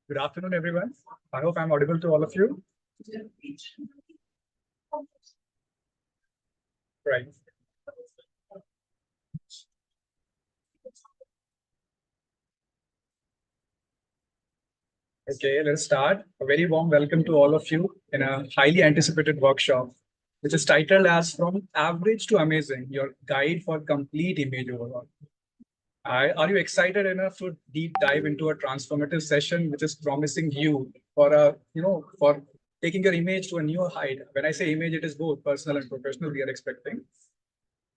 Good afternoon, everyone. I hope I'm audible to all of you. Right. Okay, let's start. A very warm welcome to all of you in a highly anticipated workshop, which is titled as From Average to Amazing, your guide for complete image overhaul. Are you excited enough to deep dive into a transformative session, which is promising you for taking your image to a new height? When I say image, it is both personal and professional we are expecting.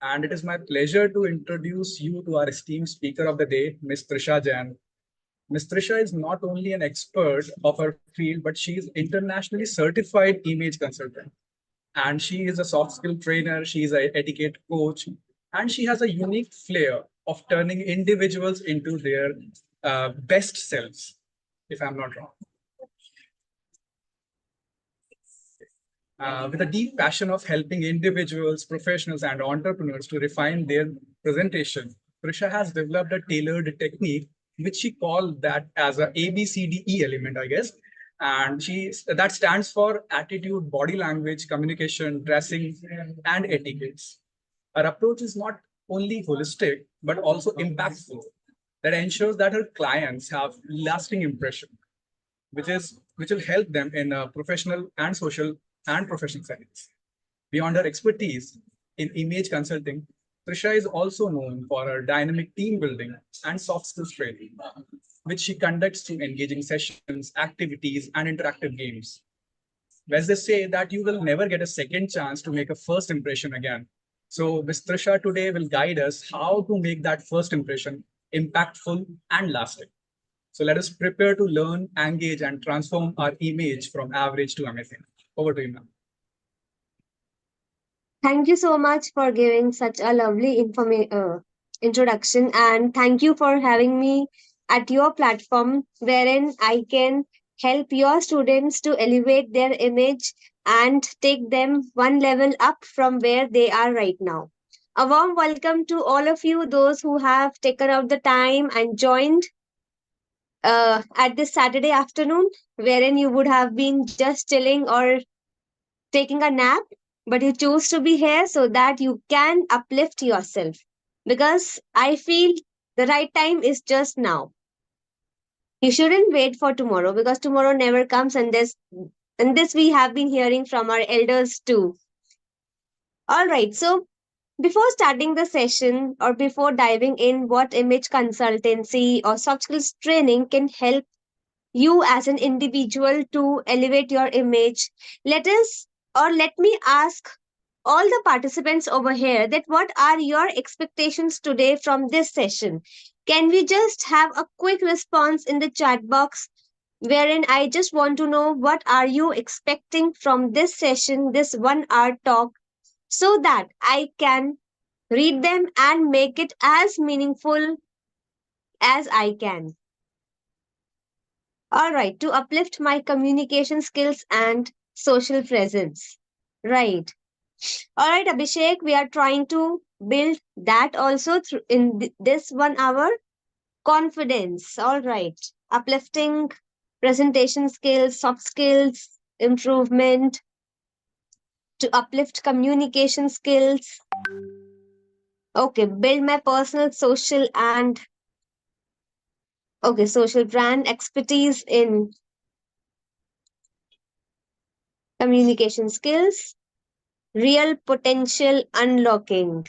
And it is my pleasure to introduce you to our esteemed speaker of the day, Ms. Trisha Jain. Ms. Trisha is not only an expert of her field, but she is internationally certified image consultant. And she is a soft skill trainer, she is an etiquette coach, and she has a unique flair of turning individuals into their best selves, if I'm not wrong. With a deep passion of helping individuals, professionals, and entrepreneurs to refine their presentation, Trisha has developed a tailored technique, which she called that as a ABCDE element, I guess. And that stands for attitude, body language, communication, dressing, and etiquettes. Her approach is not only holistic but also impactful. That ensures that her clients have lasting impression, which will help them in professional and social and professional settings. Beyond her expertise in image consulting, Trisha is also known for her dynamic team building and soft skills training, which she conducts through engaging sessions, activities, and interactive games. As they say that you will never get a second chance to make a first impression again. So Ms. Trisha today will guide us how to make that first impression impactful and lasting. So let us prepare to learn, engage, and transform our image from average to amazing. Over to you, ma'am. Thank you so much for giving such a lovely introduction, and thank you for having me at your platform wherein I can help your students to elevate their image and take them one level up from where they are right now. A warm welcome to all of you, those who have taken out the time and joined at this Saturday afternoon, wherein you would have been just chilling or taking a nap, but you choose to be here so that you can uplift yourself. Because I feel the right time is just now. You shouldn't wait for tomorrow because tomorrow never comes, and this we have been hearing from our elders too. All right, so before starting the session or before diving in what image consultancy or soft skills training can help you as an individual to elevate your image, let us or let me ask all the participants over here that what are your expectations today from this session? Can we just have a quick response in the chat box wherein I just want to know what are you expecting from this session, this 1 hour talk, so that I can read them and make it as meaningful as I can. All right, to uplift my communication skills and social presence. Right. All right, Abhishek, we are trying to build that also through in this 1 hour. Confidence. All right. Uplifting presentation skills, soft skills, improvement, to uplift communication skills. Okay, build my personal social and social brand expertise in communication skills. Real potential unlocking.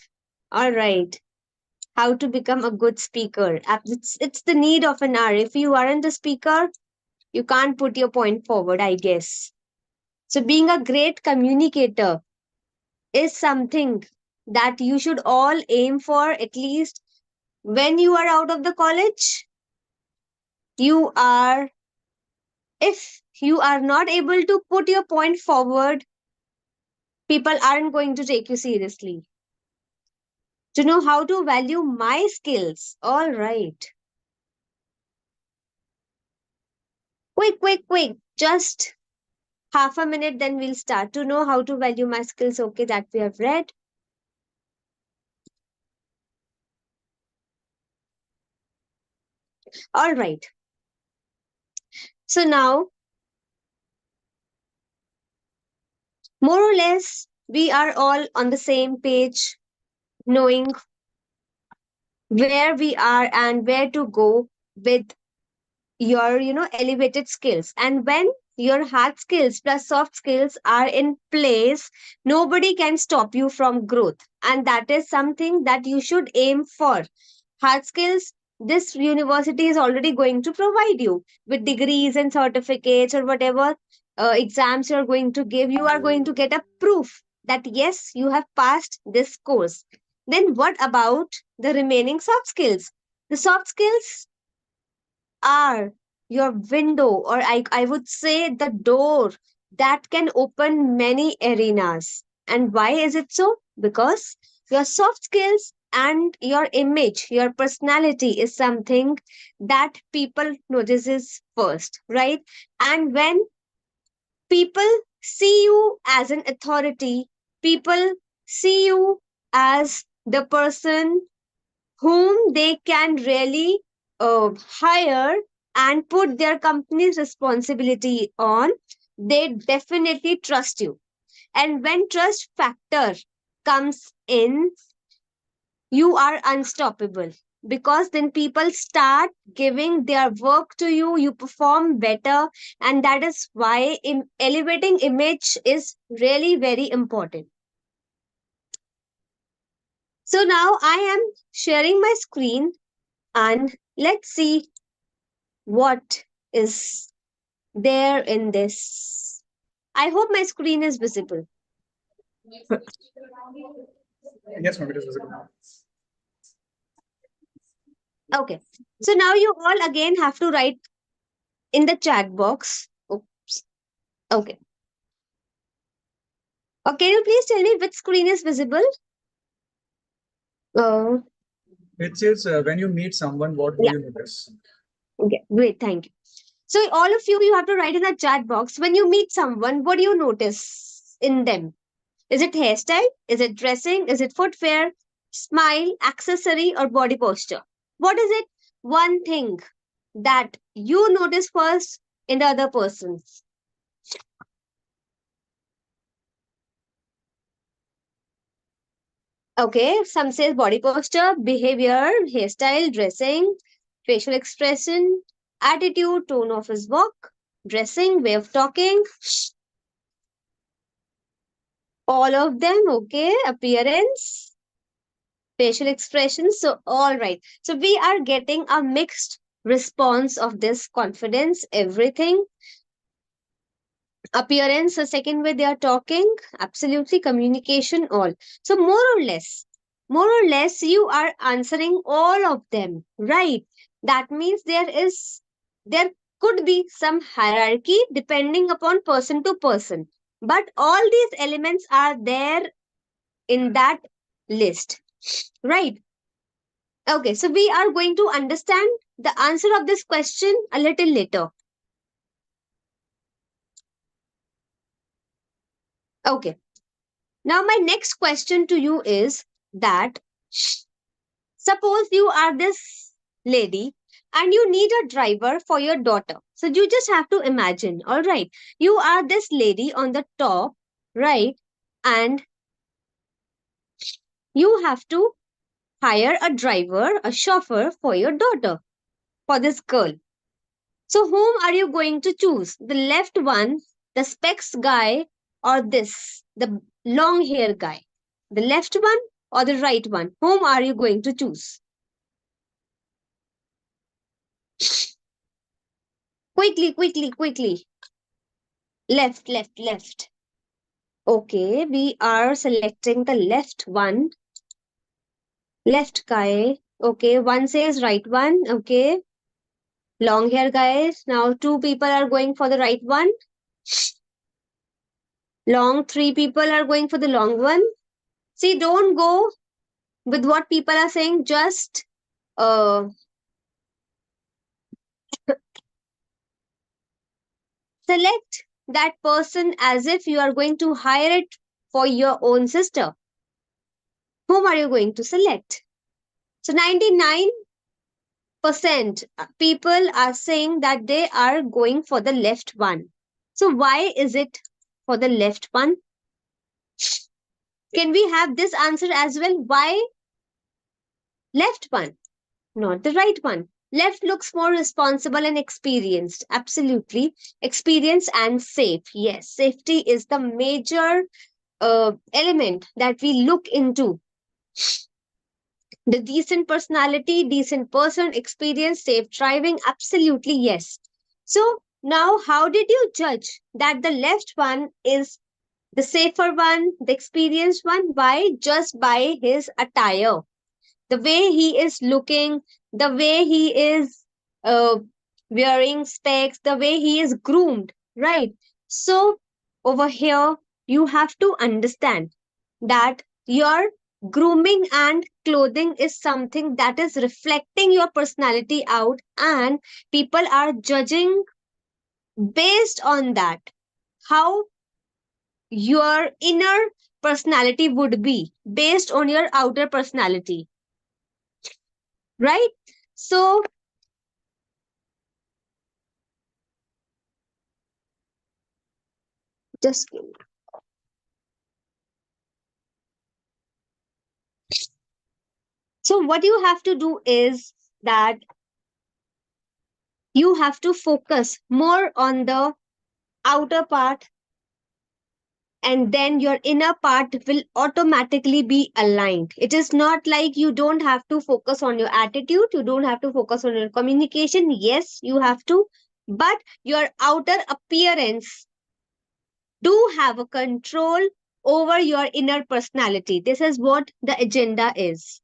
All right. How to become a good speaker. It's the need of an hour. If you aren't a speaker, you can't put your point forward, I guess. So, being a great communicator is something that you should all aim for at least when you are out of the college. You are, if you are not able to put your point forward, people aren't going to take you seriously. To know how to value my skills. All right. Quick. Just half a minute, then we'll start. To know how to value my skills. Okay, that we have read. All right. So now, more or less, we are all on the same page, knowing where we are and where to go with your elevated skills. And when your hard skills plus soft skills are in place, nobody can stop you from growth, and that is something that you should aim for. Hard skills, this university is already going to provide you with degrees and certificates, or whatever exams you're going to give. You are going to get a proof that yes, you have passed this course. Then what about the remaining soft skills? The soft skills are your window, or I would say the door that can open many arenas. And why is it so? Because your soft skills and your image, your personality is something that people notices first, right? And when people see you as an authority, people see you as the person whom they can really hire and put their company's responsibility on, they definitely trust you. And when trust factor comes in, you are unstoppable, because then people start giving their work to you, you perform better. And that is why elevating image is really very important. So now I am sharing my screen, and let's see what is there in this. I hope my screen is visible. Yes, ma'am, it is visible now. Okay. So now you all again have to write in the chat box. Oops. Okay. Can you please tell me which screen is visible? Uh, It says when you meet someone, what do yeah. you notice? Okay. Great. Thank you. So all of you, you have to write in the chat box. When you meet someone, what do you notice in them? Is it hairstyle? Is it dressing? Is it footwear, smile, accessory, or body posture? What is it? One thing that you notice first in the other person. Okay, some says body posture, behavior, hairstyle, dressing, facial expression, attitude, tone of his walk, dressing, way of talking, all of them. Okay, appearance, facial expressions. So, all right. So, we are getting a mixed response of this confidence, everything. Appearance, the second way they are talking, absolutely communication, all. So, more or less, you are answering all of them, right? That means there could be some hierarchy depending upon person to person, but all these elements are there in that list, right? Okay, so we are going to understand the answer of this question a little later. Okay, now my next question to you is that suppose you are this lady and you need a driver for your daughter. So you just have to imagine, all right, you are this lady on the top, right? And you have to hire a driver, a chauffeur for your daughter, for this girl. So, whom are you going to choose? The left one, the specs guy, or this, the long hair guy? The left one or the right one? Whom are you going to choose? Quickly, quickly, quickly. Left, left, left. Okay, we are selecting the left one. Left guy. Okay, one says right one. Okay, long hair guy. Now, two people are going for the right one. Long, three people are going for the long one. See, don't go with what people are saying. Just uh, select that person as if you are going to hire it for your own sister. Whom are you going to select? So 99 people are saying that they are going for the left one. So why is it for the left one? Can we have this answer as well? Why left one, not the right one? Left looks more responsible and experienced. Absolutely. Experienced and safe. Yes, safety is the major element that we look into. The decent personality, decent person, experience, safe driving. Absolutely, yes. So, now how did you judge that the left one is the safer one, the experienced one? Why? Just by his attire, the way he is looking, the way he is uh, wearing specs, the way he is groomed, right? So, over here, you have to understand that your grooming and clothing is something that is reflecting your personality out, and people are judging based on that how your inner personality would be based on your outer personality, right? So just so what you have to do is that you have to focus more on the outer part, and then your inner part will automatically be aligned. It is not like you don't have to focus on your attitude, you don't have to focus on your communication. Yes, you have to, but your outer appearance do have a control over your inner personality. This is what the agenda is,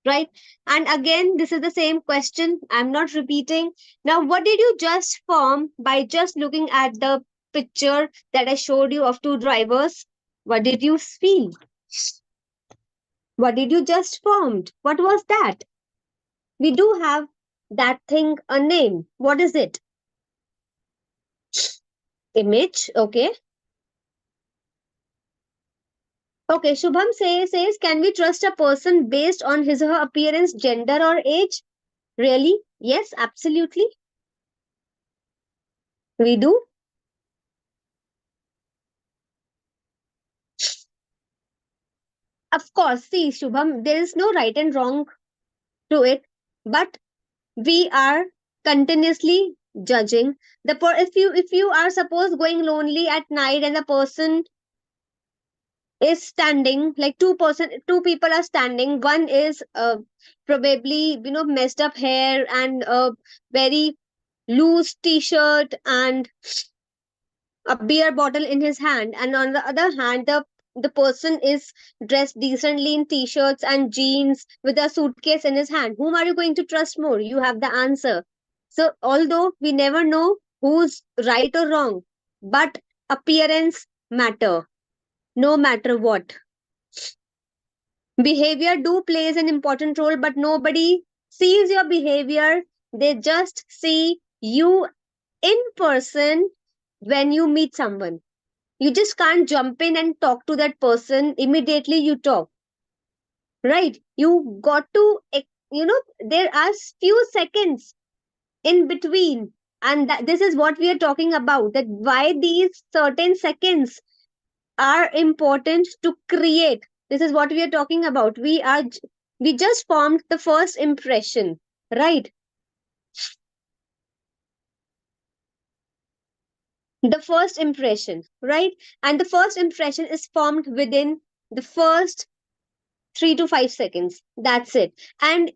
right? And again, this is the same question. I'm not repeating. Now, what did you just form by just looking at the picture that I showed you of two drivers? What did you feel? What did you just formed? What was that? We do have that thing a name. What is it? Image. Okay. Okay. Shubham says, can we trust a person based on his or her appearance, gender, or age? Really? Yes, absolutely. We do. Of course, see, Shubham, there is no right and wrong to it, but we are continuously judging if you are suppose going lonely at night and the person is standing like two people are standing. One is probably messed up hair and a very loose t-shirt and a beer bottle in his hand, and on the other hand the person is dressed decently in t-shirts and jeans with a suitcase in his hand. Whom are you going to trust more? You have the answer. So although we never know who's right or wrong, but appearance matter no matter what. Behavior do plays an important role, but nobody sees your behavior. They just see you in person. When you meet someone, you just can't jump in and talk to that person immediately you talk, right? You got to there are few seconds in between, and this is what we are talking about, that why these certain seconds are important to create. This is what we are talking about. We just formed the first impression, right? The first impression, right? And the first impression is formed within the first 3 to 5 seconds. That's it. And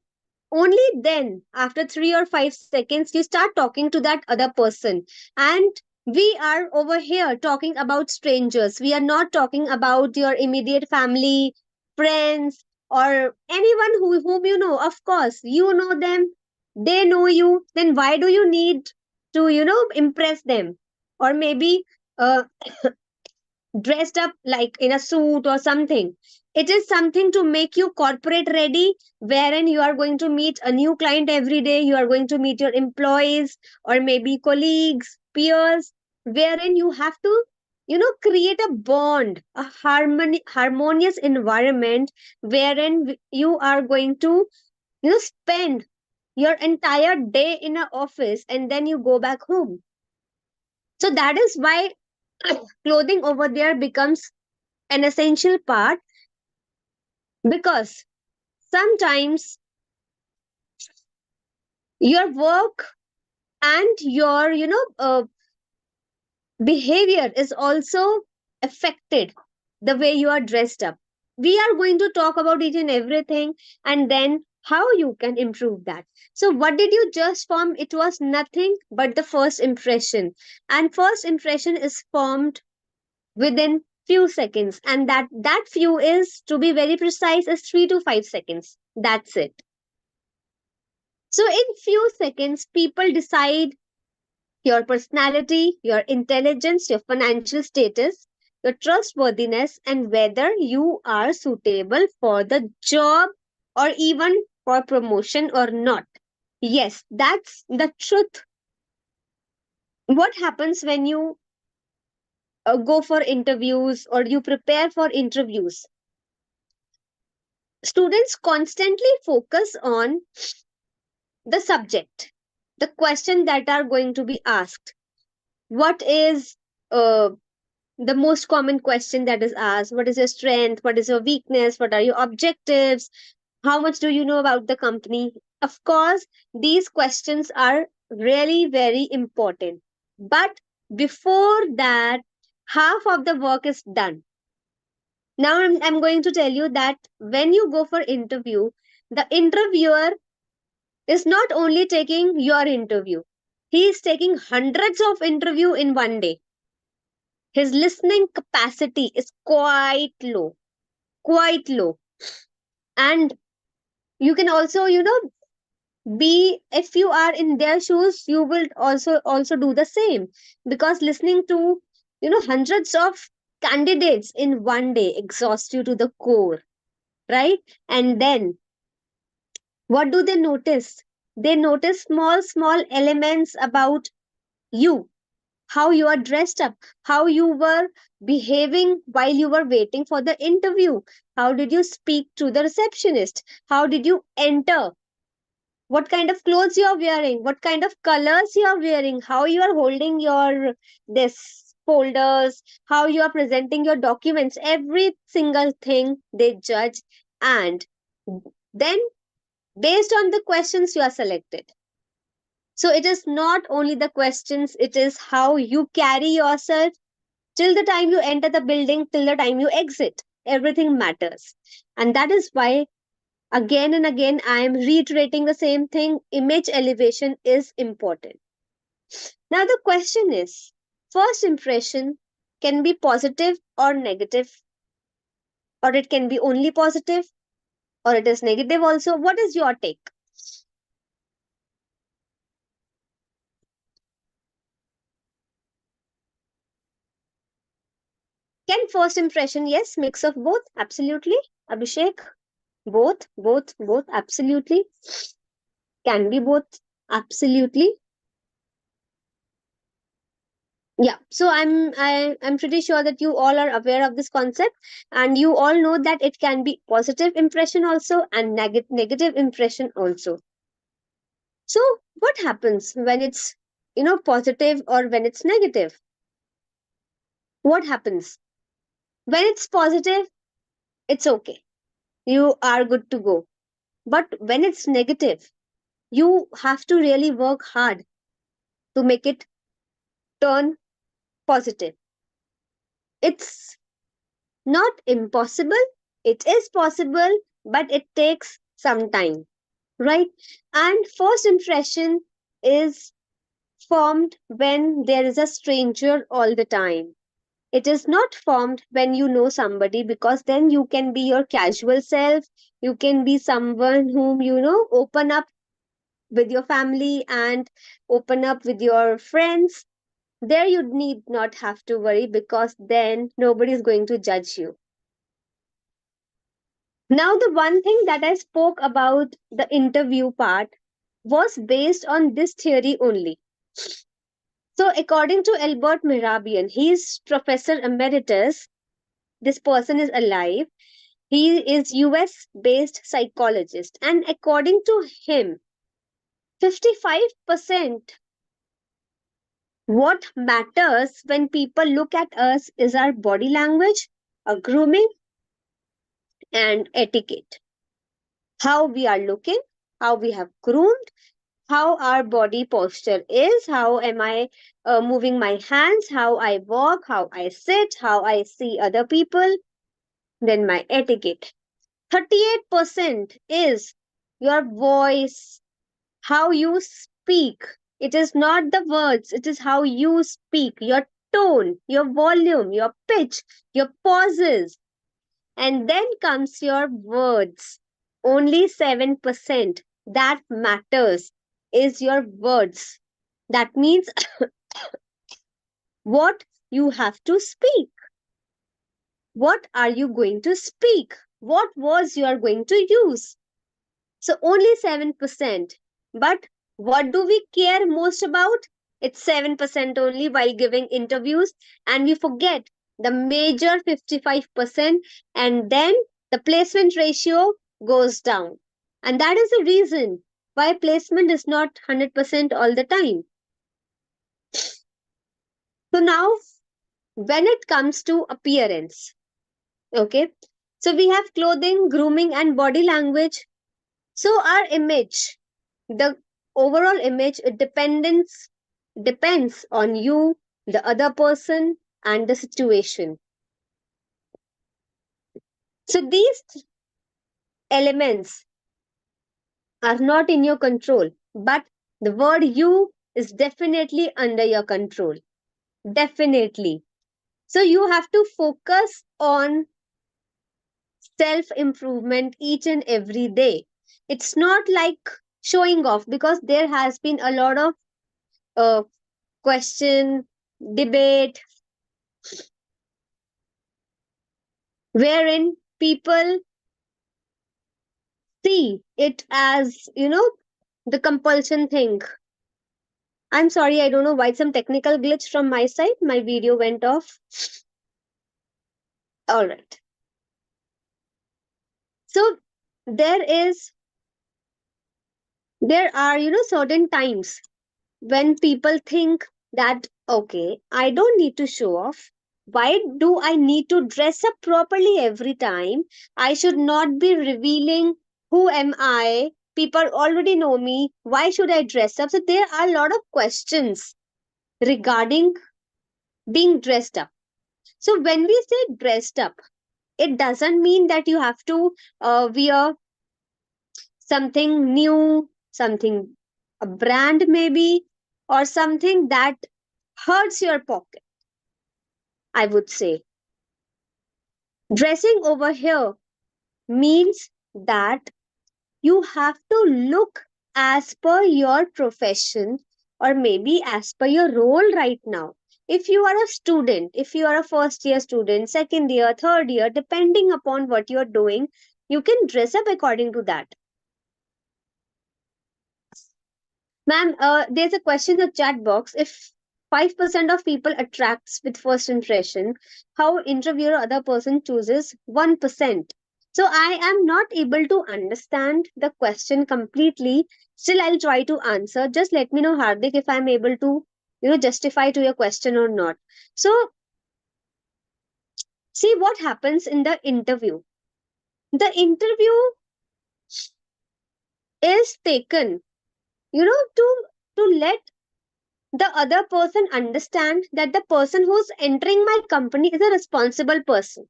only then, after 3 or 5 seconds, you start talking to that other person. And we are over here talking about strangers. We are not talking about your immediate family, friends, or anyone whom you know. Of course, you know them, they know you. Then why do you need to, impress them? Or maybe uh, dressed up like in a suit or something. It is something to make you corporate ready, wherein you are going to meet a new client every day. You are going to meet your employees or maybe colleagues, peers, wherein you have to, create a bond, a harmonious environment wherein you are going to, spend. your entire day in an office and then you go back home. So that is why clothing over there becomes an essential part, because sometimes your work and your behavior is also affected the way you are dressed up. We are going to talk about each and everything, and then how you can improve that. So what did you just form? It was nothing but the first impression, and first impression is formed within few seconds, and that few is, to be very precise, is 3 to 5 seconds. That's it. So in few seconds people decide your personality, your intelligence, your financial status, your trustworthiness, and whether you are suitable for the job or even for promotion or not. Yes, that's the truth. What happens when you go for interviews or you prepare for interviews? Students constantly focus on the subject, the question that are going to be asked. What is uh, the most common question that is asked? What is your strength? What is your weakness? What are your objectives? How much do you know about the company? Of course, these questions are really very important. But before that, half of the work is done. Now I'm going to tell you that when you go for interview, the interviewer is not only taking your interview, he is taking hundreds of interview in one day. His listening capacity is quite low, quite low. And you can also, be, if you are in their shoes, you will also do the same, because listening to, hundreds of candidates in one day exhausts you to the core, right? And then what do they notice? They notice small elements about you, how you are dressed up, how you were behaving while you were waiting for the interview, how did you speak to the receptionist, how did you enter, what kind of clothes you are wearing, what kind of colors you are wearing, how you are holding your this folders, how you are presenting your documents, every single thing they judge. And then based on the questions you are selected. So it is not only the questions, it is how you carry yourself till the time you enter the building, till the time you exit. Everything matters. And that is why, again and again, I am reiterating the same thing: image elevation is important. Now, the question is, first impression can be positive or negative, or it can be only positive, or it is negative also. What is your take? Can first impression, yes, mix of both? Absolutely. Abhishek, both, absolutely. Can be both. Absolutely. Yeah. So I'm pretty sure that you all are aware of this concept, and you all know that it can be positive impression also and negative impression also. So what happens when it's positive or when it's negative? What happens? When it's positive, it's okay. You are good to go. But when it's negative, you have to really work hard to make it turn positive. It's not impossible, it is possible, but it takes some time, right? And first impression is formed when there is a stranger all the time. It is not formed when you know somebody, because then you can be your casual self. You can be someone whom open up with your family and open up with your friends. There you need not have to worry, because then nobody is going to judge you. Now, the one thing that I spoke about the interview part was based on this theory only. So, according to Albert Mehrabian, he is Professor Emeritus. This person is alive. He is US based psychologist. And according to him, 55%. What matters when people look at us is our body language, our grooming, and etiquette. How we are looking, how we have groomed, how our body posture is, how am I moving my hands, how I walk, how I sit, how I see other people, then my etiquette. 38% is your voice, how you speak. It is not the words, it is how you speak, your tone, your volume, your pitch, your pauses. And then comes your words. Only 7% that matters is your words. That means what you have to speak. What are you going to speak? What words you are going to use? So only 7%. But what do we care most about? It's 7% only while giving interviews, and we forget the major 55%, and then the placement ratio goes down. And that is the reason why placement is not 100% all the time. So now, when it comes to appearance, okay, so we have clothing, grooming, and body language. So our image, the overall image, it depends on you, the other person, and the situation. So these elements are not in your control, but the word you is definitely under your control. Definitely. So you have to focus on self improvement each and every day. It's not like showing off, because there has been a lot of uh, question, debate, wherein people see it as, the compulsion thing. I'm sorry, I don't know why, some technical glitch from my side. My video went off. All right. So there is, there are, certain times when people think that, okay, I don't need to show off. Why do I need to dress up properly every time? I should not be revealing who am I. People already know me. Why should I dress up? So there are a lot of questions regarding being dressed up. So when we say dressed up, it doesn't mean that you have to wear something new, something, a brand maybe, or something that hurts your pocket, I would say. Dressing over here means that you have to look as per your profession, or maybe as per your role right now. If you are a student, if you are a first year student, second year, third year, depending upon what you're doing, you can dress up according to that. Ma'am, there's a question in the chat box. If 5% of people attracts with first impression, how interviewer or other person chooses 1%? So I am not able to understand the question completely. Still, I'll try to answer. Just let me know, Hardik, if I'm able to, justify to your question or not. So, see what happens in the interview. The interview is taken, to let the other person understand that the person who's entering my company is a responsible person,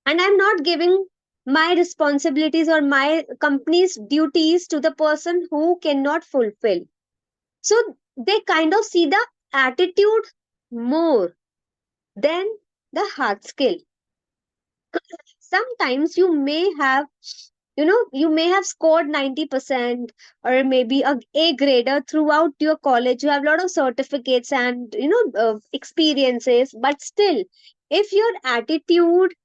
and I'm not giving my responsibilities or my company's duties to the person who cannot fulfill. So they kind of see the attitude more than the hard skill. Sometimes you may have scored 90%, or maybe a grader throughout your college. You have a lot of certificates and experiences, but still, if your attitude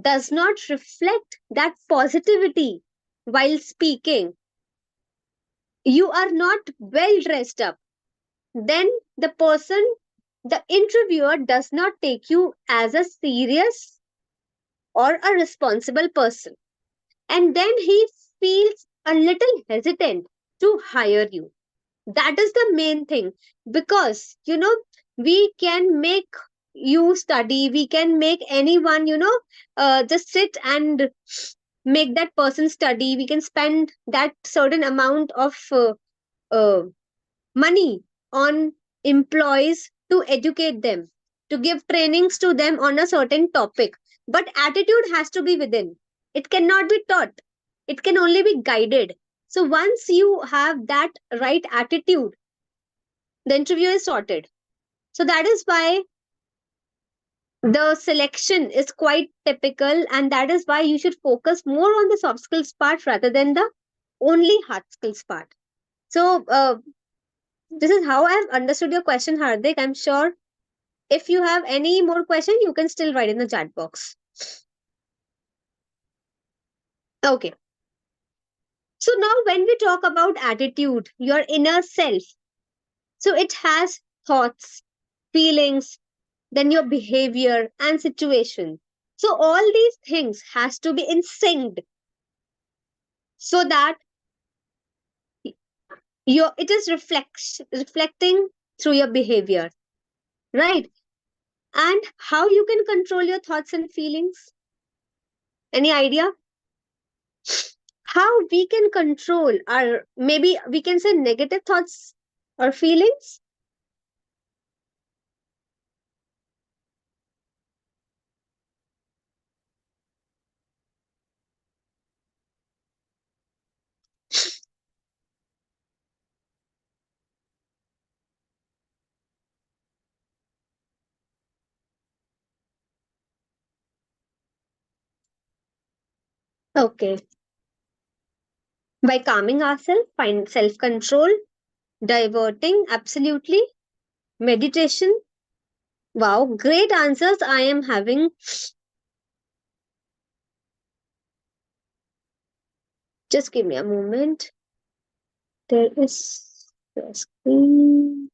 does not reflect that positivity while speaking, you are not well dressed up, then the interviewer does not take you as a serious or a responsible person, and then he feels a little hesitant to hire you. That is the main thing. Because, we can make you study, we can make anyone, just sit and make that person study. We can spend that certain amount of uh, money on employees to educate them, to give trainings to them on a certain topic. But attitude has to be within. It cannot be taught, it can only be guided. So once you have that right attitude, the interview is sorted. So that is why the selection is quite typical, and that is why you should focus more on the soft skills part rather than the only hard skills part. So, this is how I've understood your question, Hardik. I'm sure if you have any more question, you can still write in the chat box. Okay. So now when we talk about attitude, your inner self, so it has thoughts, feelings, then your behavior and situation. So all these things has to be in sync so that your it is reflecting through your behavior, right? And how you can control your thoughts and feelings? Any idea? How we can control our, maybe we can say, negative thoughts or feelings? Okay. By calming ourselves, find self control, diverting, absolutely. Meditation. Wow, great answers I am having. Just give me a moment. There is the screen.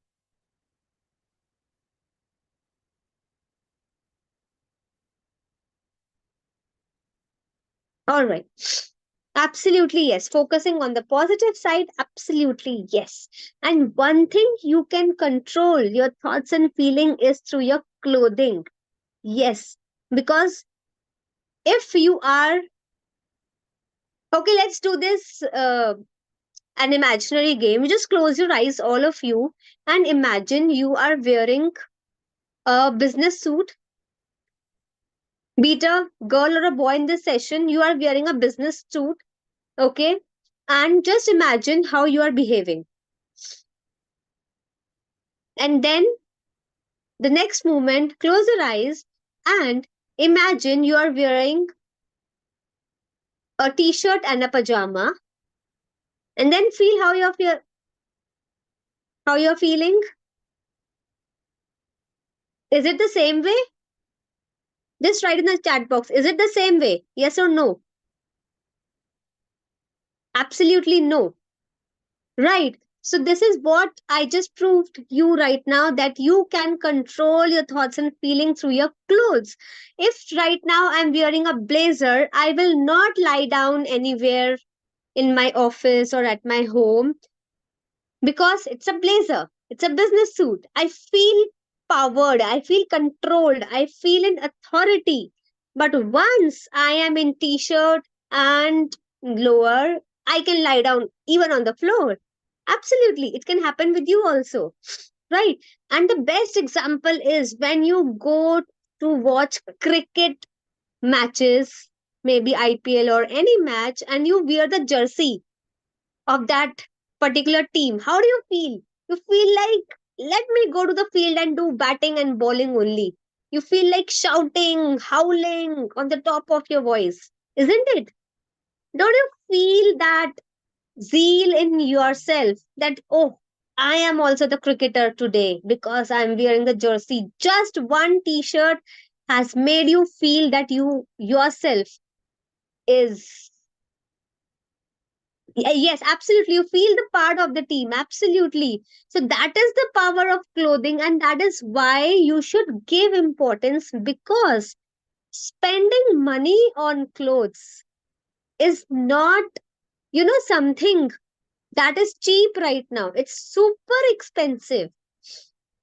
All right. Absolutely, yes. Focusing on the positive side, absolutely, yes. And one thing you can control your thoughts and feeling is through your clothing. Yes. Because if you are, okay, let's do this an imaginary game. You just close your eyes, all of you, and imagine you are wearing a business suit. Be it a girl or a boy in this session, you are wearing a business suit, okay? And just imagine how you are behaving. And then the next moment, close your eyes and imagine you are wearing a t-shirt and a pajama, and then feel how you're feeling. Is it the same way? Just write in the chat box. Is it the same way? Yes or no? Absolutely no. Right. So this is what I just proved you right now, that you can control your thoughts and feelings through your clothes. If right now I'm wearing a blazer, I will not lie down anywhere in my office or at my home because it's a blazer. It's a business suit. I feel powered. I feel controlled. I feel in authority. But once I am in t shirt and lower, I can lie down even on the floor. Absolutely. It can happen with you also. Right. And the best example is when you go to watch cricket matches, maybe IPL or any match, and you wear the jersey of that particular team. How do you feel? You feel like, let me go to the field and do batting and bowling only. You feel like shouting, howling on the top of your voice, isn't it? Don't you feel that zeal in yourself that, oh, I am also the cricketer today because I'm wearing the jersey? Just one t shirt has made you feel that you yourself is. Yes, absolutely. You feel the part of the team. Absolutely. So that is the power of clothing, and that is why you should give importance, because spending money on clothes is not, something That is cheap right now. It's super expensive.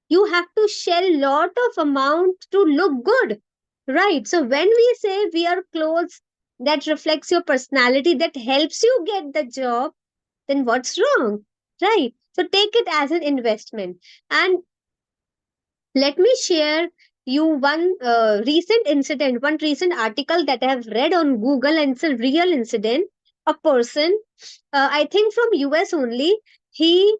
You have to shell lot of amount to look good, right? So when we say wear clothes that reflects your personality, that helps you get the job, then what's wrong, right? So take it as an investment. And let me share you one recent incident, one recent article that I have read on Google, and it's a real incident. A person, I think from US only, he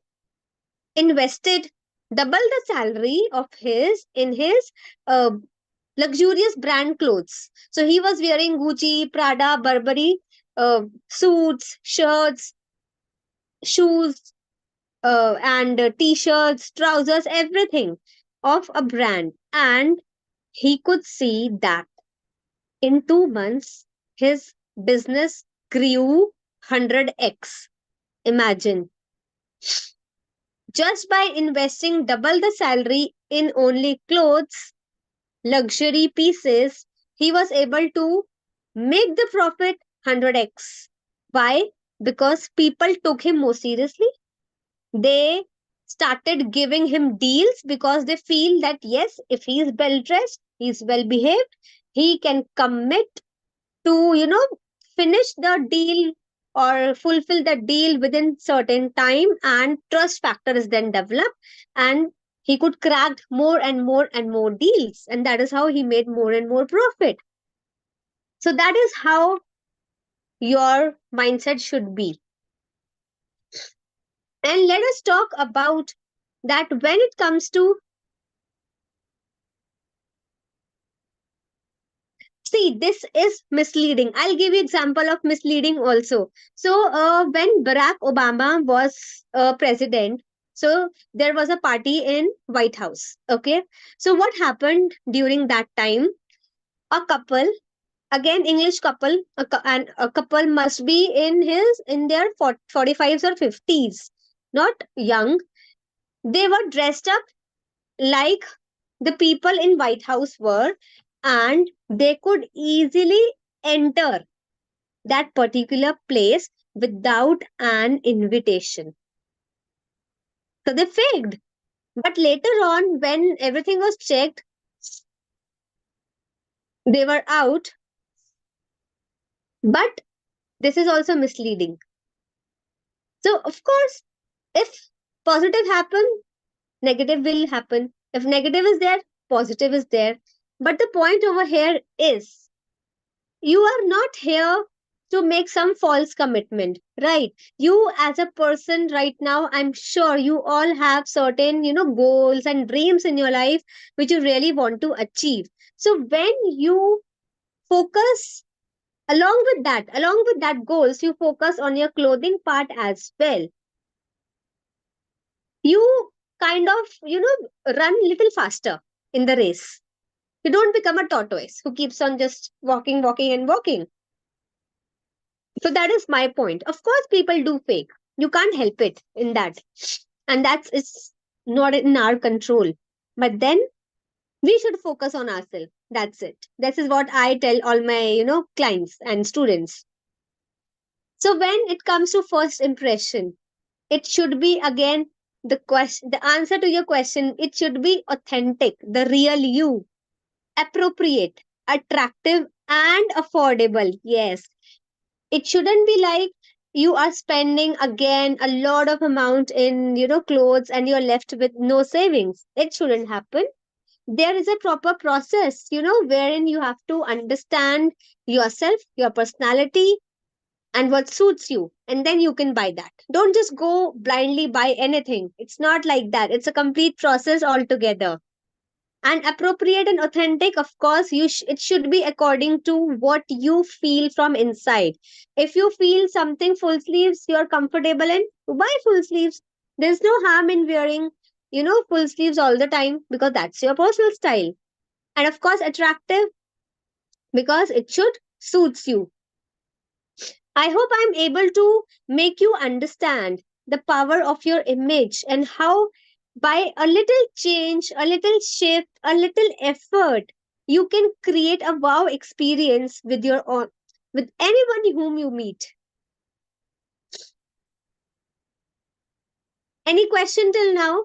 invested double the salary of his in his uh, luxurious brand clothes. So he was wearing Gucci, Prada, Burberry suits, shirts, shoes, and t-shirts, trousers, everything of a brand. And he could see that in 2 months, his business grew 100x. Imagine, just by investing double the salary in only clothes, luxury pieces, he was able to make the profit 100x. Why? Because people took him more seriously. They started giving him deals because they feel that yes, if he is well dressed, he's well behaved, he can commit to, finish the deal or fulfill the deal within certain time, and trust factor is then developed, and he could crack more and more and more deals, and that is how he made more and more profit. So that is how your mindset should be. And let us talk about that when it comes to, see, this is misleading. I'll give you example of misleading also. So when Barack Obama was president, so there was a party in White House. Okay. So what happened during that time? A couple, again English couple, and a couple must be in their 45s or 50s, not young. They were dressed up like the people in White House were, and they could easily enter that particular place without an invitation. So they faked. But later on, when everything was checked, they were out. But this is also misleading. So, of course, if positive happen, negative will happen. If negative is there, positive is there. But the point over here is, you are not here to make some false commitment, right? You as a person right now, I'm sure you all have certain, goals and dreams in your life which you really want to achieve. So when you focus along with that goals, you focus on your clothing part as well. You kind of, run little faster in the race. You don't become a tortoise who keeps on just walking, walking, and walking. So that is my point. Of course, people do fake. You can't help it in that. And that's it's not in our control. But then we should focus on ourselves. That's it. This is what I tell all my, clients and students. So when it comes to first impression, it should be again the answer to your question, it should be authentic, the real you, appropriate, attractive, and affordable. Yes, it shouldn't be like you are spending again a lot of amount in clothes and you're left with no savings. It shouldn't happen. There is a proper process, wherein you have to understand yourself, your personality, and what suits you, and then you can buy that. Don't just go blindly buy anything. It's not like that. It's a complete process altogether. And appropriate and authentic, of course, it should be according to what you feel from inside. If you feel something full sleeves you're comfortable in, buy full sleeves. There's no harm in wearing full sleeves all the time, because that's your personal style. And of course attractive, because it should suits you. I hope I'm able to make you understand the power of your image, and how by a little change, a little shift, a little effort, you can create a wow experience with your own, with anyone whom you meet. Any question till now?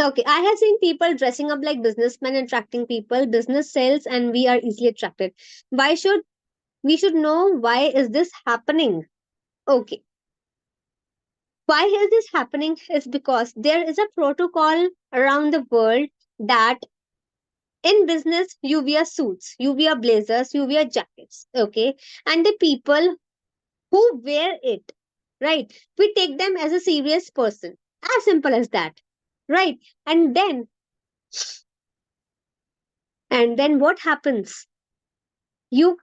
Okay, I have seen people dressing up like businessmen attracting people, business sales, and we are easily attracted. Why should we should know why is this happening? Okay, why is this happening is because there is a protocol around the world that in business you wear suits, you wear blazers, you wear jackets, okay, and the people who wear it, right, we take them as a serious person, as simple as that, right? And then and then what happens? You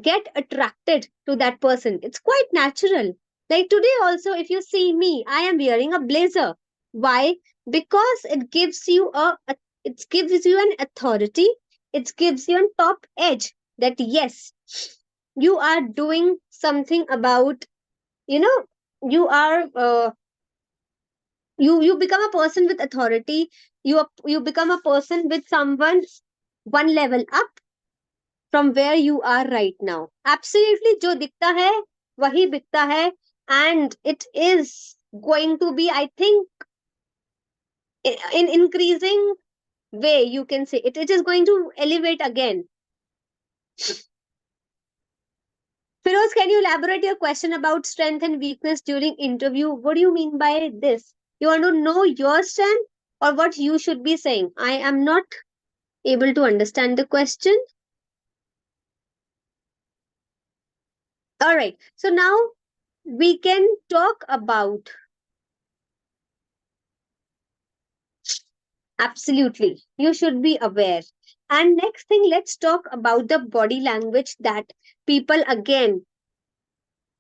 get attracted to that person. It's quite natural. Like today, also, if you see me, I am wearing a blazer. Why? Because it gives you an authority. It gives you a top edge that yes, you are doing something about, you know, you are you become a person with authority. You become a person with someone one level up from where you are right now. Absolutely, जो दिखता है वही बिकता है, and it is going to be, I think, in increasing way, you can say it is going to elevate again. Firoz, can you elaborate your question about strength and weakness during interview? What do you mean by this? You want to know your strength or what you should be saying? I am not able to understand the question. All right. So now we can talk about. Absolutely. You should be aware. And next thing, let's talk about the body language that people again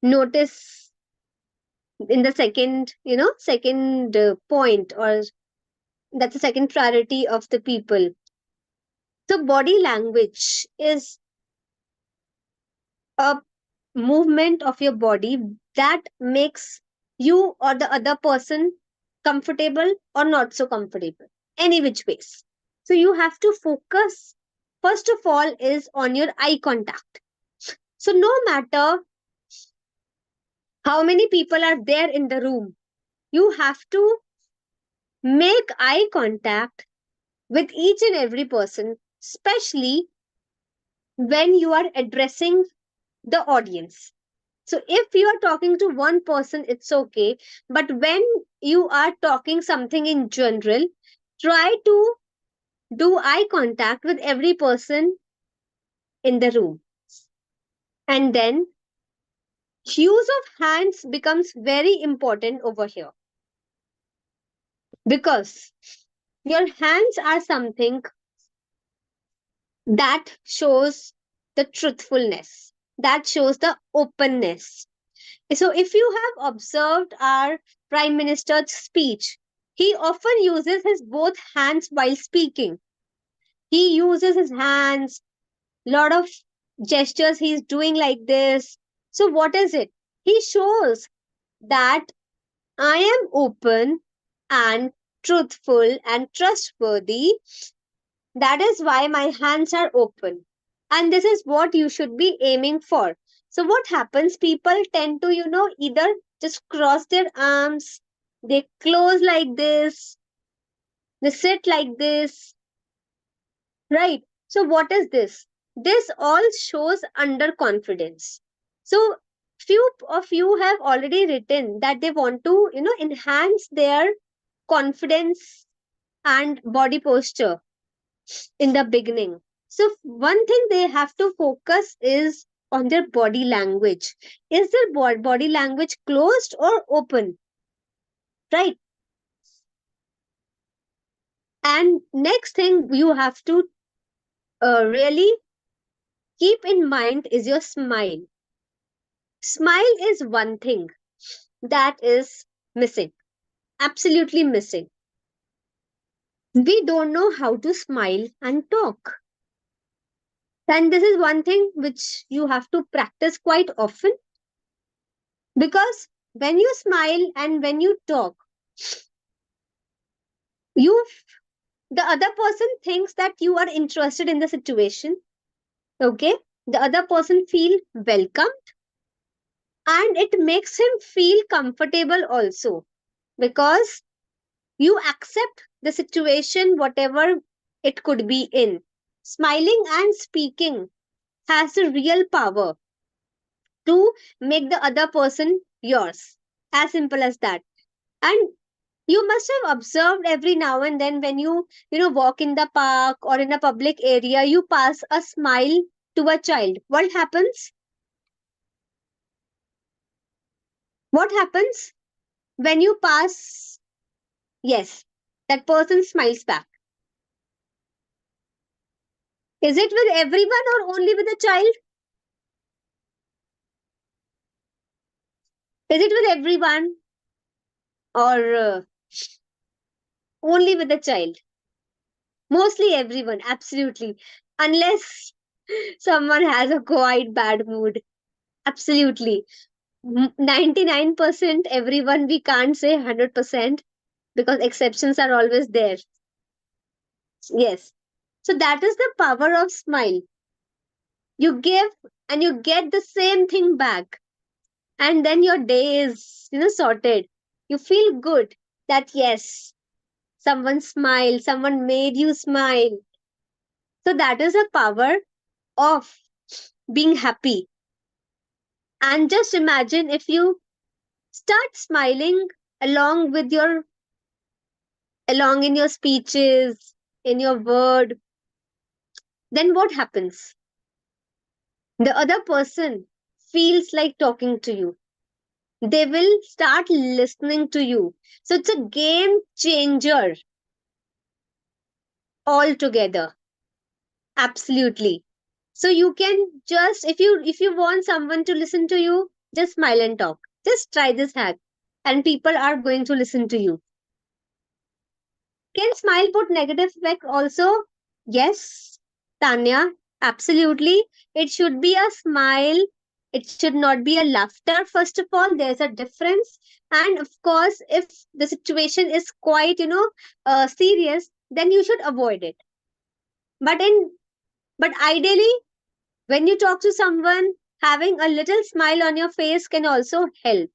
notice in the second point, or that's the second priority of the people. So, body language is a movement of your body that makes you or the other person comfortable or not so comfortable, any which ways. So you have to focus, first of all, is on your eye contact. So no matter how many people are there in the room, you have to make eye contact with each and every person, especially when you are addressing the audience. So if you are talking to one person, it's okay. But when you are talking something in general, try to do eye contact with every person in the room. And then use of hands becomes very important over here, because your hands are something that shows the truthfulness, that shows the openness. So if you have observed our Prime Minister's speech, he often uses his both hands while speaking. He uses his hands, lot of gestures he's doing like this. So what is it? He shows that I am open and truthful and trustworthy. That is why my hands are open. And this is what you should be aiming for. So, what happens? People tend to, either just cross their arms, they close like this, they sit like this, right? So, what is this? This all shows underconfidence. So, few of you have already written that they want to, enhance their confidence and body posture in the beginning. So, one thing they have to focus is on their body language. Is their body language closed or open? Right. And next thing you have to really keep in mind is your smile. Smile is one thing that is missing, absolutely missing. We don't know how to smile and talk. And this is one thing which you have to practice quite often. Because when you smile and when you talk, you the other person thinks that you are interested in the situation. Okay, the other person feel welcome, and it makes him feel comfortable also, because you accept the situation whatever it could be in. Smiling and speaking has a real power to make the other person yours, as simple as that. And you must have observed every now and then, when you walk in the park or in a public area, you pass a smile to a child. What happens when you pass? Yes, that person smiles back. Is it with everyone or only with a child? Is it with everyone or only with the child? Mostly everyone, absolutely. Unless someone has a quite bad mood. Absolutely. 99% everyone, we can't say 100%, because exceptions are always there. Yes. So that is the power of smile. You give and you get the same thing back. And then your day is, sorted. You feel good that yes, someone smiled, someone made you smile. So that is a power of being happy. And just imagine if you start smiling along with your along in your speeches, in your word, then what happens? The other person feels like talking to you. They will start listening to you. So it's a game changer altogether. Absolutely. So you can just, if you want someone to listen to you, just smile and talk. Just try this hack, and people are going to listen to you. Can smile put negative effect also? Yes, Tanya, absolutely. It should be a smile. It should not be a laughter. First of all, there's a difference. And of course, if the situation is quite, serious, then you should avoid it. But but ideally, when you talk to someone, having a little smile on your face can also help.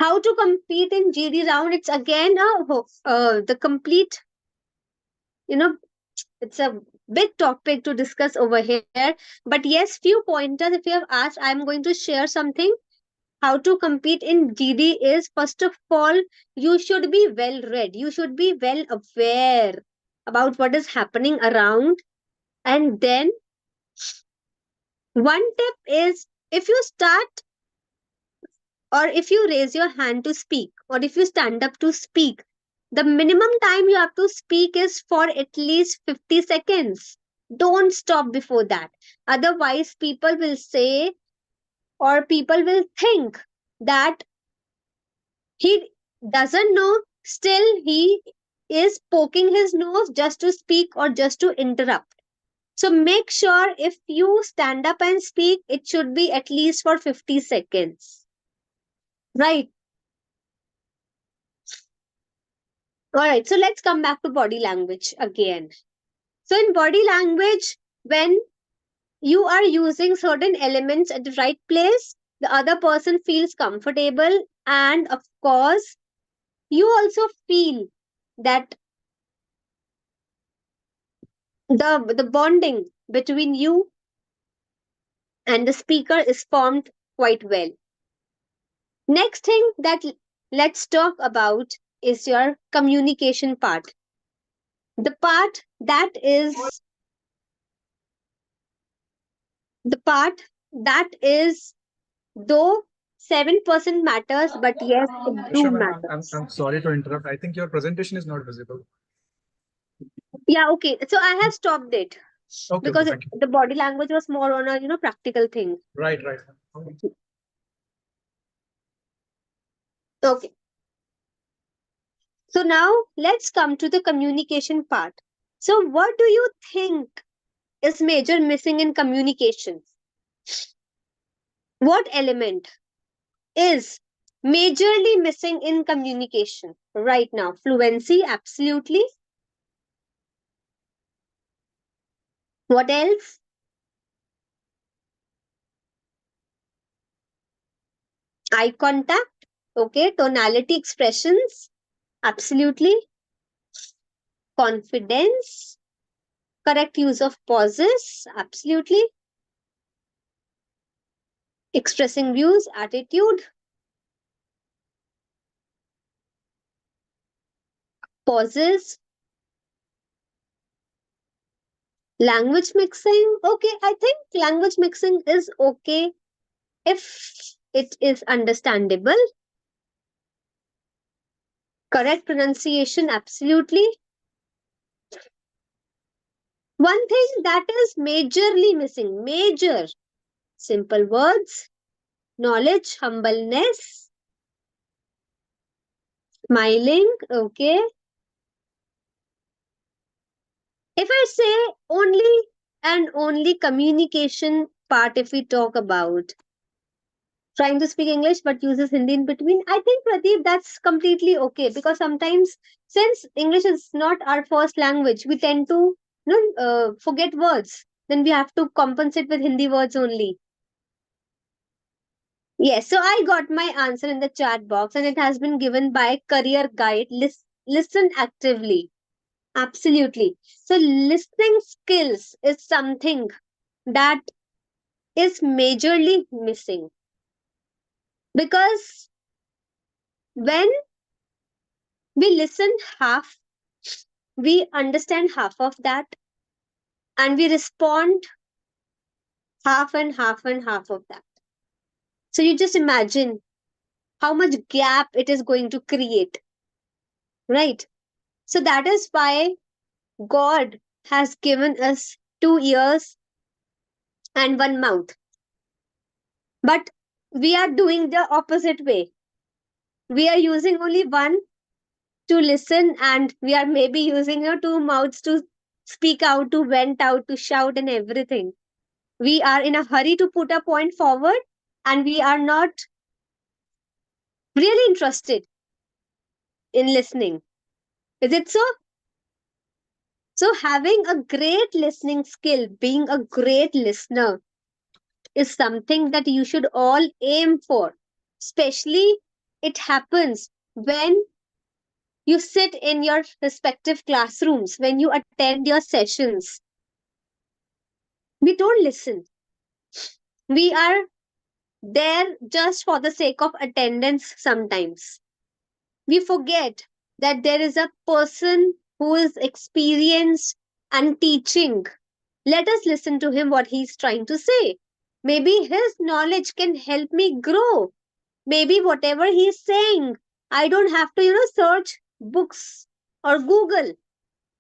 How to compete in GD round? It's again the complete, you know, it's a big topic to discuss over here. But yes, few pointers if you have asked, I'm going to share something. How to compete in GD is, first of all, you should be well read. You should be well aware about what is happening around. And then one tip is, if you start, or if you raise your hand to speak, or if you stand up to speak, the minimum time you have to speak is for at least 50 seconds. Don't stop before that. Otherwise, people will say, or people will think that he doesn't know, still he is poking his nose just to speak or just to interrupt. So make sure if you stand up and speak, it should be at least for 50 seconds. Right. All right. So let's come back to body language again. So in body language, when you are using certain elements at the right place, the other person feels comfortable. And of course, you also feel that the bonding between you and the speaker is formed quite well. Next thing that let's talk about is your communication part. The part that is the part that is, though 7% matters, but yes, it do Trisha, ma'am, matters. I'm sorry to interrupt. I think your presentation is not visible. Yeah, okay. So I have stopped it Okay, okay, because thank you. the body language was more on a practical thing. Right, right. Okay. So now let's come to the communication part. So what do you think is major missing in communication? What element is majorly missing in communication right now? Fluency, absolutely. What else? Eye contact, okay. Tonality, expressions, absolutely. Confidence, correct use of pauses, absolutely. Expressing views, attitude, pauses, language mixing. Okay, I think language mixing is okay if it is understandable. Correct pronunciation, absolutely. One thing that is majorly missing, major, simple words, knowledge, humbleness, smiling, okay. If I say only and only communication part, if we talk about trying to speak English but uses Hindi in between, I think Pradeep, that's completely okay, because sometimes since English is not our first language, we tend to forget words. Then we have to compensate with Hindi words only. Yes, so I got my answer in the chat box and it has been given by Career Guide. Listen actively. Absolutely. So listening skills is something that is majorly missing, because when we listen half, we understand half of that, and we respond half and half and half of that. So you just imagine how much gap it is going to create, right? So that is why God has given us two ears and one mouth. But we are doing the opposite way. We are using only one to listen, and we are maybe using your two mouths to speak out, to vent out, to shout, and everything. We are in a hurry to put a point forward, and we are not really interested in listening. Is it so? So, having a great listening skill, being a great listener, is something that you should all aim for. Especially, it happens when you sit in your respective classrooms, when you attend your sessions. We don't listen. We are there just for the sake of attendance sometimes. We forget that there is a person who is experienced and teaching. Let us listen to him, what he's trying to say. Maybe his knowledge can help me grow. Maybe whatever he's saying, I don't have to, search books or Google.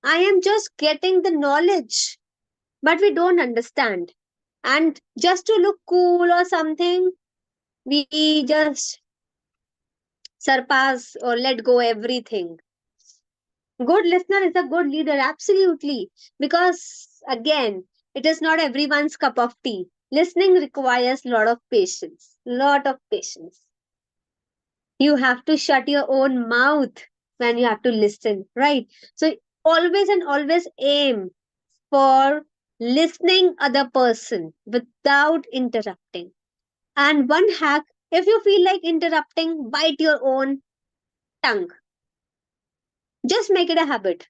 I am just getting the knowledge, but we don't understand. And just to look cool or something, we just surpass or let go everything. Good listener is a good leader, absolutely. Because again, it is not everyone's cup of tea. Listening requires a lot of patience. Lot of patience. You have to shut your own mouth when you have to listen, right? So always and always aim for listening other person without interrupting. And one hack, if you feel like interrupting, bite your own tongue. Just make it a habit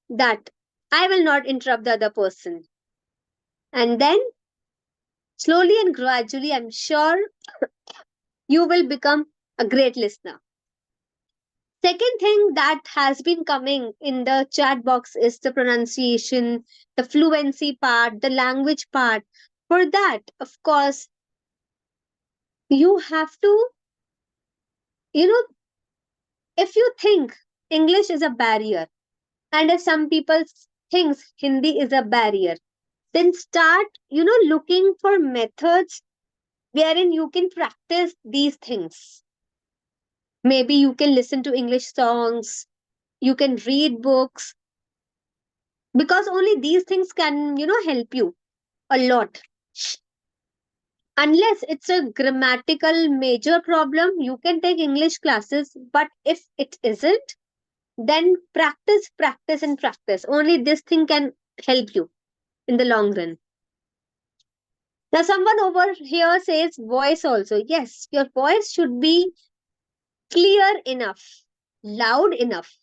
that I will not interrupt the other person. And then slowly and gradually, I'm sure you will become a great listener. Second thing that has been coming in the chat box is the pronunciation, the fluency part, the language part. For that, of course, you have to, you know, if you think English is a barrier, and if some people thinks Hindi is a barrier, then start, looking for methods wherein you can practice these things. Maybe you can listen to English songs, you can read books, because only these things can, help you a lot. Unless it's a grammatical major problem, you can take English classes. But if it isn't, then practice, practice, and practice. Only this thing can help you in the long run. Now, someone over here says voice also. Yes, your voice should be clear enough, loud enough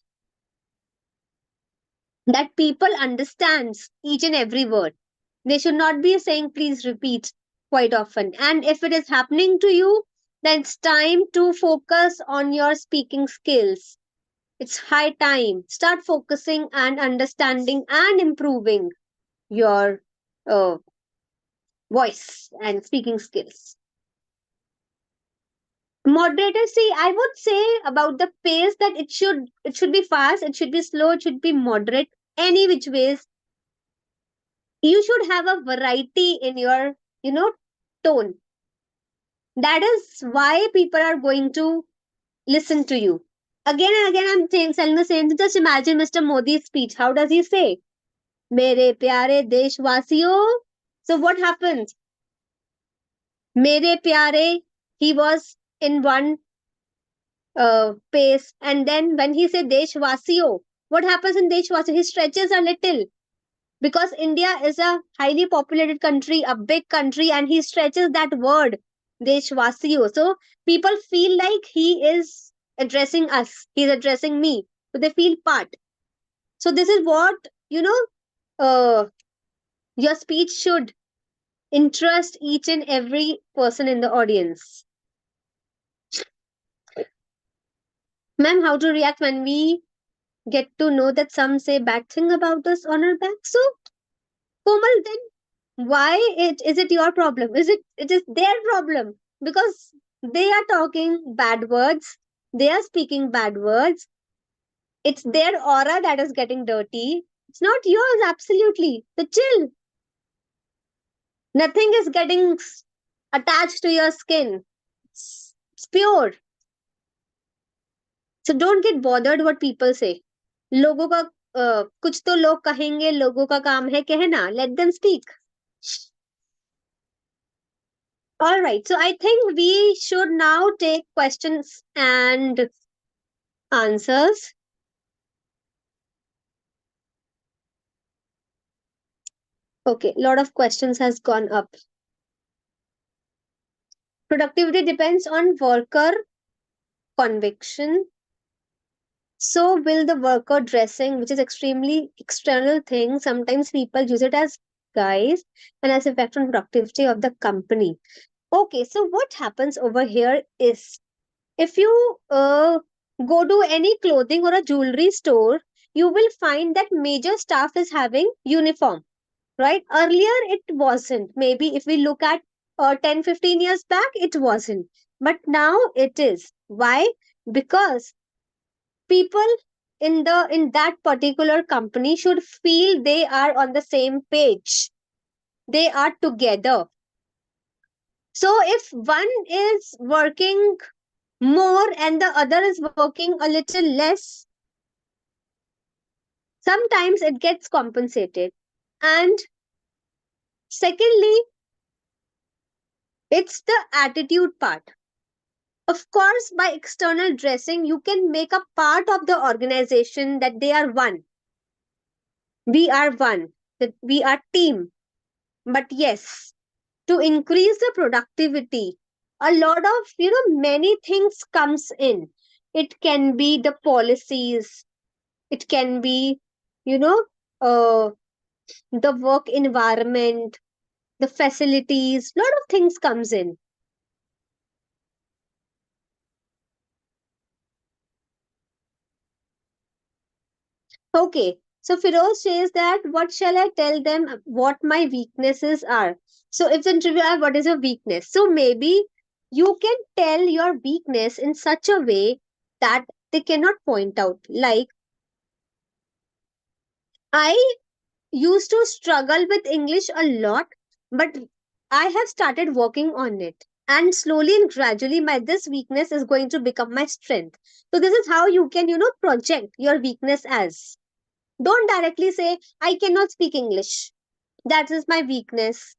that people understands each and every word. They should not be saying please repeat quite often. And if it is happening to you, then it's time to focus on your speaking skills. It's high time. Start focusing and understanding and improving your uh, voice and speaking skills. Moderator, see, I would say about the pace that it should be fast, it should be slow, it should be moderate. Any which ways, you should have a variety in your, you know, tone. That is why people are going to listen to you. Again and again, I'm telling the same thing. Just imagine Mr. Modi's speech. How does he say? Mere pyare deshwasiyo. So what happens? Mere pyare, he was in one pace. And then when he said deshwasiyo, what happens in deshwasiyo? He stretches a little because India is a highly populated country, a big country, and he stretches that word deshwasiyo. So people feel like he is addressing us, he's addressing me. So they feel part. So this is what, uh, your speech should interest each and every person in the audience. Ma'am, how to react when we get to know that some say bad thing about us on our back? So, Komal, then why is it your problem? It is their problem because they are talking bad words, they are speaking bad words. It's their aura that is getting dirty. It's not yours, absolutely. So chill. Nothing is getting attached to your skin. It's pure. So don't get bothered what people say. लोगों का कुछ तो लोग कहेंगे, लोगों का काम है कहना. Let them speak. All right. So I think we should now take questions and answers. Okay, a lot of questions has gone up. Productivity depends on worker conviction. So will the worker dressing, which is extremely external thing. Sometimes people use it as guise and as effect on productivity of the company. Okay, so what happens over here is if you go to any clothing or a jewelry store, you will find that major staff is having uniform, right? Earlier it wasn't. Maybe if we look at 10, 15 years back, it wasn't. But now it is. Why? Because people in that particular company should feel they are on the same page. They are together. So if one is working more and the other is working a little less, sometimes it gets compensated. And secondly, it's the attitude part. Of course, by external dressing, you can make a part of the organization that they are one. We are one, that we are team. But yes, to increase the productivity, a lot of, many things comes in. It can be the policies, it can be, you know, uh, the work environment, the facilities, lot of things comes in. Okay, so Firoz says that what shall I tell them what my weaknesses are? So if the interviewer, what is your weakness? So maybe you can tell your weakness in such a way that they cannot point out. Like, I used to struggle with English a lot, but I have started working on it. And slowly and gradually, my this weakness is going to become my strength. So this is how you can, project your weakness as. Don't directly say, I cannot speak English. That is my weakness.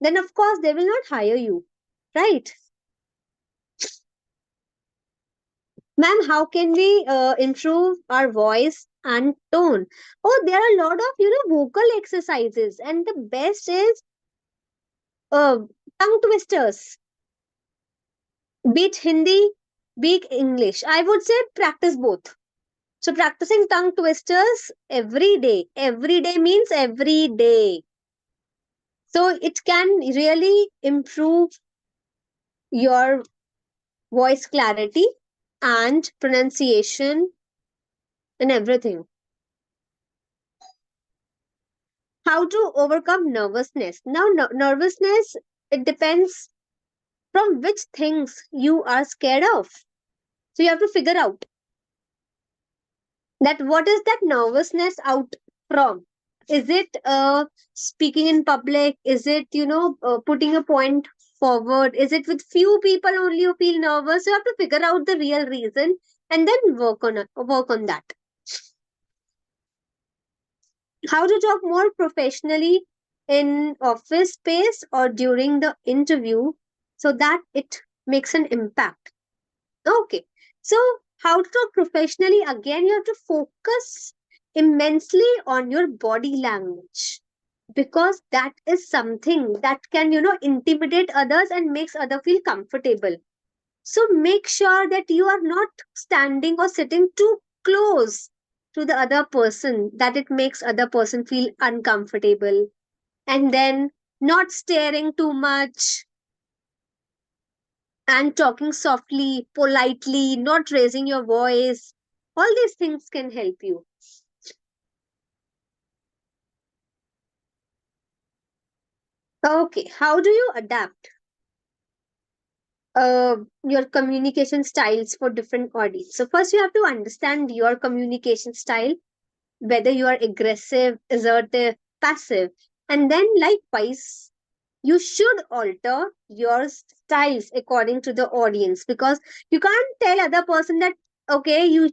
then of course they will not hire you, right? Ma'am, how can we improve our voice and tone? Oh, there are a lot of vocal exercises, and the best is uh, tongue twisters. Be it Hindi, be it English. I would say practice both. So practicing tongue twisters every day. Every day means every day. So it can really improve your voice clarity and pronunciation and everything. How to overcome nervousness? Now, nervousness, it depends from which things you are scared of. So you have to figure out that what is that nervousness out from. Is it speaking in public? Is it putting a point forward? Is it with few people only you feel nervous? You have to figure out the real reason and then work on that. How to talk more professionally in office space or during the interview so that it makes an impact. Okay. So, how to talk professionally? Again, you have to focus immensely on your body language, because that is something that can, intimidate others and makes other feel comfortable. So, make sure that you are not standing or sitting too close to the other person, that it makes other person feel uncomfortable. And then not staring too much and talking softly, politely, not raising your voice. All these things can help you. Okay, how do you adapt your communication styles for different audience? So, first, you have to understand your communication style, whether you are aggressive, assertive, passive. And then, likewise, you should alter your styles according to the audience, because you can't tell other person that okay, you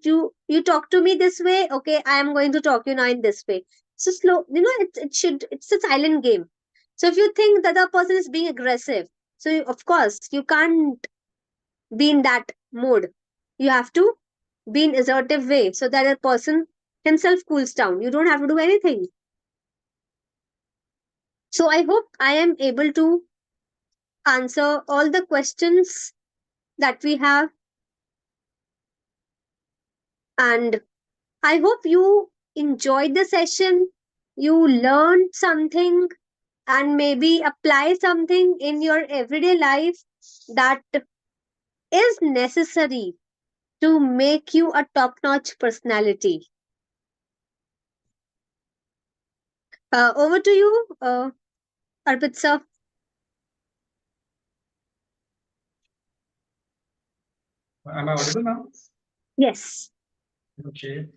talk to me this way, okay, I am going to talk you now in this way. So slow, it's a silent game. So if you think the other person is being aggressive, so of course you can't be in that mode. You have to be in assertive way so that a person himself cools down. You don't have to do anything. So I hope I am able to answer all the questions that we have. And I hope you enjoyed the session. You learned something and maybe apply something in your everyday life that is necessary to make you a top notch personality. Over to you, Arpit sir. Am I audible now? Yes. Okay.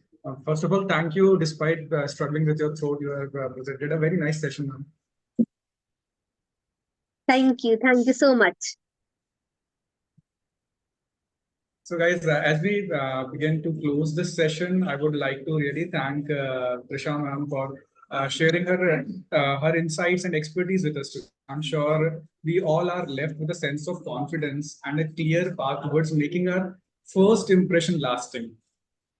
First of all, thank you. Despite struggling with your throat, you have presented a very nice session, ma'am. Thank you. Thank you so much. So, guys, as we begin to close this session, I would like to really thank Trisha ma'am for sharing her insights and expertise with us today. I'm sure we all are left with a sense of confidence and a clear path towards making our first impression lasting.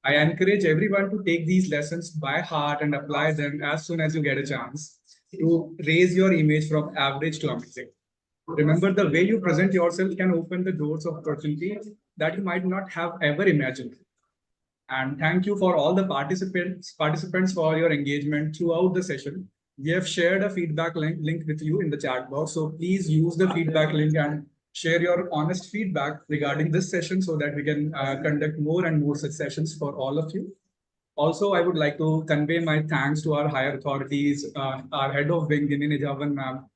I encourage everyone to take these lessons by heart and apply them as soon as you get a chance to raise your image from average to amazing. Remember, the way you present yourself can open the doors of opportunity that you might not have ever imagined. And thank you for all the participants for your engagement throughout the session. We have shared a feedback link with you in the chat box. So please use the feedback link and share your honest feedback regarding this session so that we can conduct more and more such sessions for all of you. Also, I would like to convey my thanks to our higher authorities, our head of wing, Gini Nijavan ma'am,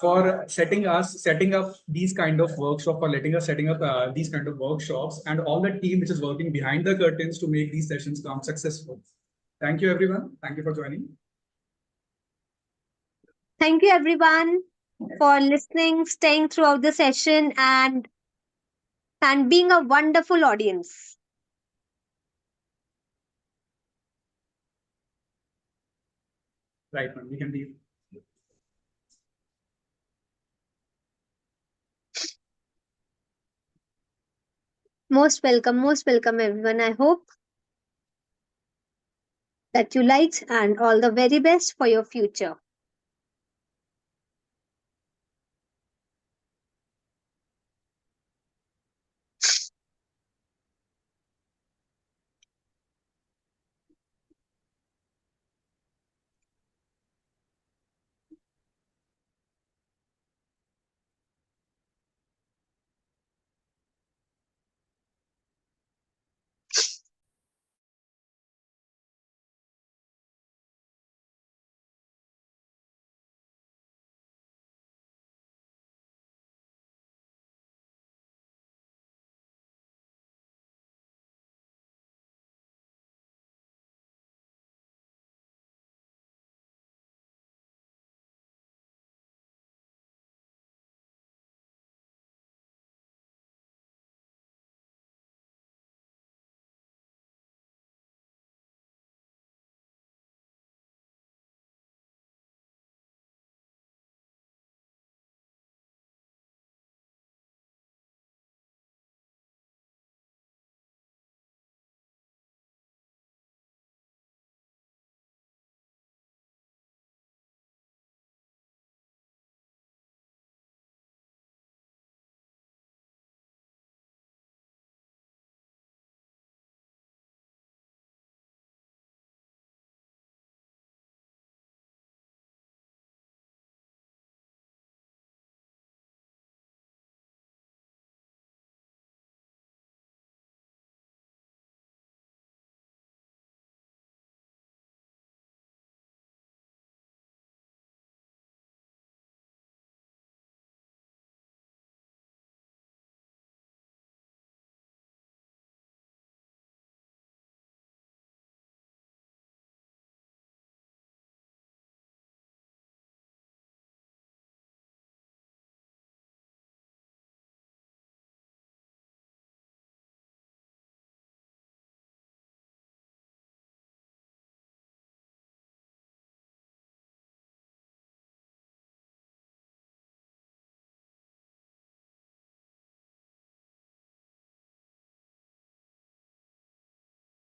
for setting up these kind of workshops, for letting us setting up these kind of workshops, and all the team which is working behind the curtains to make these sessions come successful. Thank you, everyone. Thank you for joining. Thank you, everyone, for listening, staying throughout the session, and being a wonderful audience. Right, ma'am. We can leave. Most welcome, everyone. I hope that you liked and all the very best for your future.